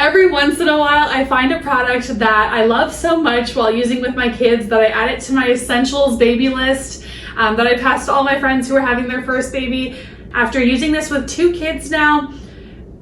Every once in a while, I find a product that I love so much while using with my kids that I add it to my essentials baby list that I pass to all my friends who are having their first baby. After using this with 2 kids now,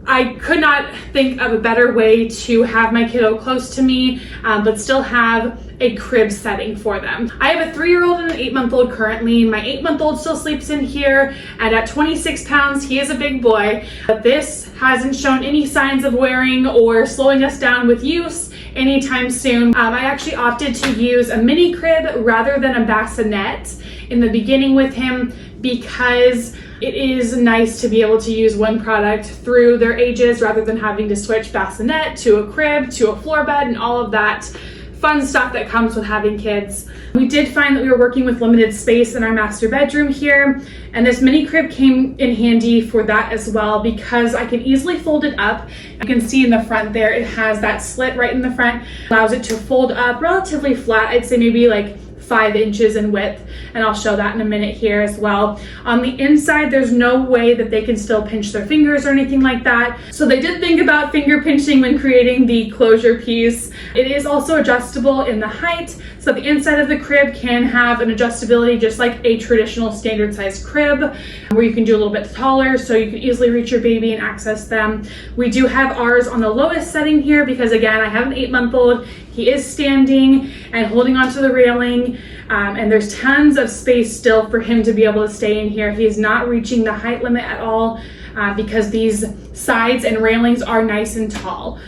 I could not think of a better way to have my kiddo close to me, but still have a crib setting for them. I have a 3-year-old and an 8-month-old currently. My 8-month-old still sleeps in here, and at 26 pounds, he is a big boy. But this hasn't shown any signs of wearing or slowing us down with use anytime soon. I actually opted to use a mini crib rather than a bassinet in the beginning with him because it is nice to be able to use one product through their ages rather than having to switch bassinet to a crib to a floor bed and all of that fun stuff that comes with having kids. We did find that we were working with limited space in our master bedroom here, and this mini crib came in handy for that as well because I can easily fold it up. You can see in the front there, it has that slit right in the front, allows it to fold up relatively flat. I'd say maybe like 5 inches in width, and I'll show that in a minute here as well. On the inside, there's no way that they can still pinch their fingers or anything like that. So they did think about finger pinching when creating the closure piece. It is also adjustable in the height, so the inside of the crib can have an adjustability just like a traditional standard size crib, where you can do a little bit taller so you can easily reach your baby and access them. We do have ours on the lowest setting here because again, I have an 8-month-old. He is standing and holding onto the railing, and there's tons of space still for him to be able to stay in here. He is not reaching the height limit at all because these sides and railings are nice and tall.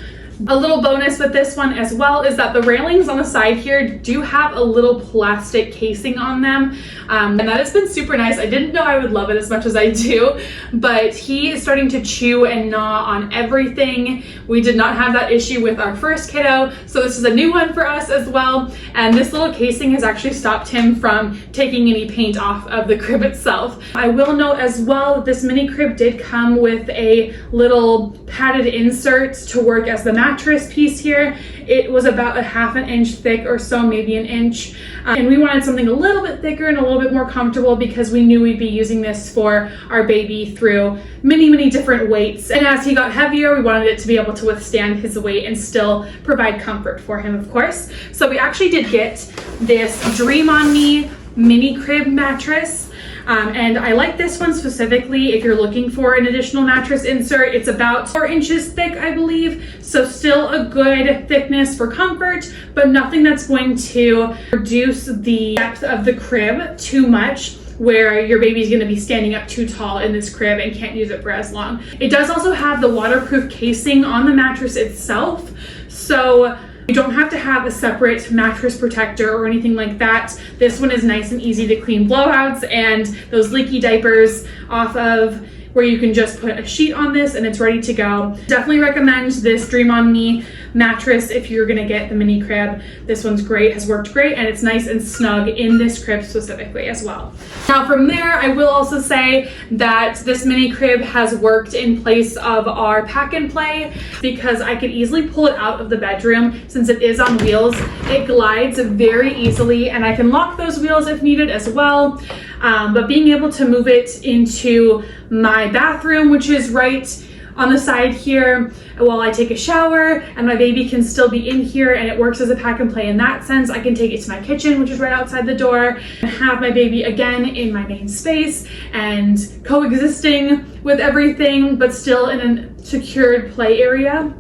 A little bonus with this one as well is that the railings on the side here do have a little plastic casing on them, and that has been super nice. I didn't know I would love it as much as I do, but he is starting to chew and gnaw on everything. We did not have that issue with our first kiddo, so this is a new one for us as well, and this little casing has actually stopped him from taking any paint off of the crib itself. I will note as well that this mini crib did come with a little padded insert to work as the mattress piece here. It was about a ½ inch thick or so, maybe an inch. And we wanted something a little bit thicker and a little bit more comfortable because we knew we'd be using this for our baby through many different weights. And as he got heavier, we wanted it to be able to withstand his weight and still provide comfort for him, of course. So we actually did get this Dream On Me mini crib mattress. And I like this one specifically if you're looking for an additional mattress insert. It's about 4 inches thick, I believe, so still a good thickness for comfort, but nothing that's going to reduce the depth of the crib too much where your baby's going to be standing up too tall in this crib and can't use it for as long. It does also have the waterproof casing on the mattress itself, so you don't have to have a separate mattress protector or anything like that. This one is nice and easy to clean blowouts and those leaky diapers off of, where you can just put a sheet on this and it's ready to go. Definitely recommend this Dream On Me mattress if you're gonna get the mini crib. This one's great, has worked great, and it's nice and snug in this crib specifically as well. Now from there, I will also say that this mini crib has worked in place of our pack and play because I could easily pull it out of the bedroom since it is on wheels. It glides very easily and I can lock those wheels if needed as well. But being able to move it into my bathroom, which is right on the side here while I take a shower, and my baby can still be in here, and it works as a pack and play in that sense. I can take it to my kitchen, which is right outside the door, and have my baby again in my main space and coexisting with everything, but still in a secured play area.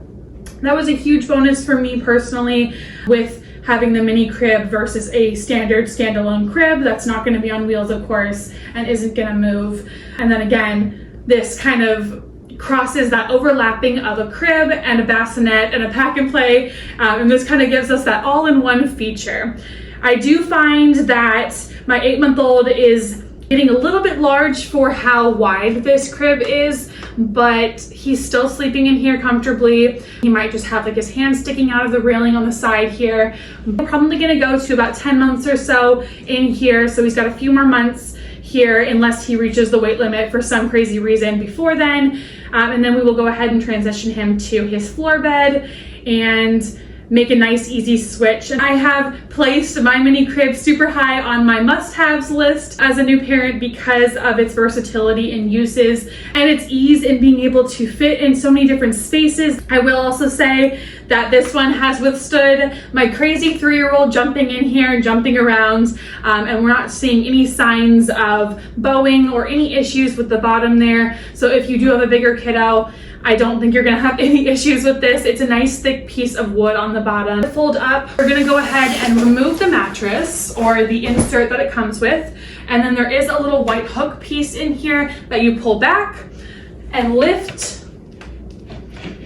That was a huge bonus for me personally with having the mini crib versus a standard standalone crib that's not going to be on wheels, of course, and isn't going to move. And then again, this kind of crosses that overlapping of a crib and a bassinet and a pack and play, and this kind of gives us that all-in-one feature. I do find that my 8-month-old is getting a little bit large for how wide this crib is, but he's still sleeping in here comfortably. He might just have like his hand sticking out of the railing on the side here. We're probably gonna go to about 10 months or so in here, so he's got a few more months here unless he reaches the weight limit for some crazy reason before then. And then we will go ahead and transition him to his floor bed and make a nice easy switch. And I have placed my mini crib super high on my must-haves list as a new parent because of its versatility and uses and its ease in being able to fit in so many different spaces. I will also say that this one has withstood my crazy 3-year-old jumping in here and jumping around, and we're not seeing any signs of bowing or any issues with the bottom there. So if you do have a bigger kiddo, I don't think you're gonna have any issues with this. It's a nice thick piece of wood on the bottom. To fold up, we're gonna go ahead and remove the mattress or the insert that it comes with. And then there is a little white hook piece in here that you pull back and lift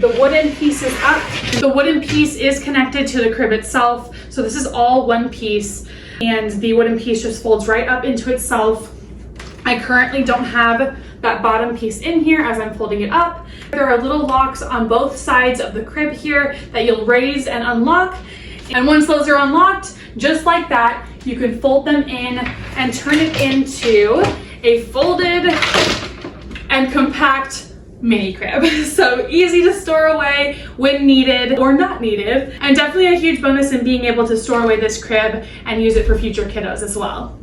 the wooden pieces up. The wooden piece is connected to the crib itself. So this is all one piece and the wooden piece just folds right up into itself. I currently don't have that bottom piece in here as I'm folding it up. There are little locks on both sides of the crib here that you'll raise and unlock. And once those are unlocked, just like that, you can fold them in and turn it into a folded and compact mini crib. So easy to store away when needed or not needed. And definitely a huge bonus in being able to store away this crib and use it for future kiddos as well.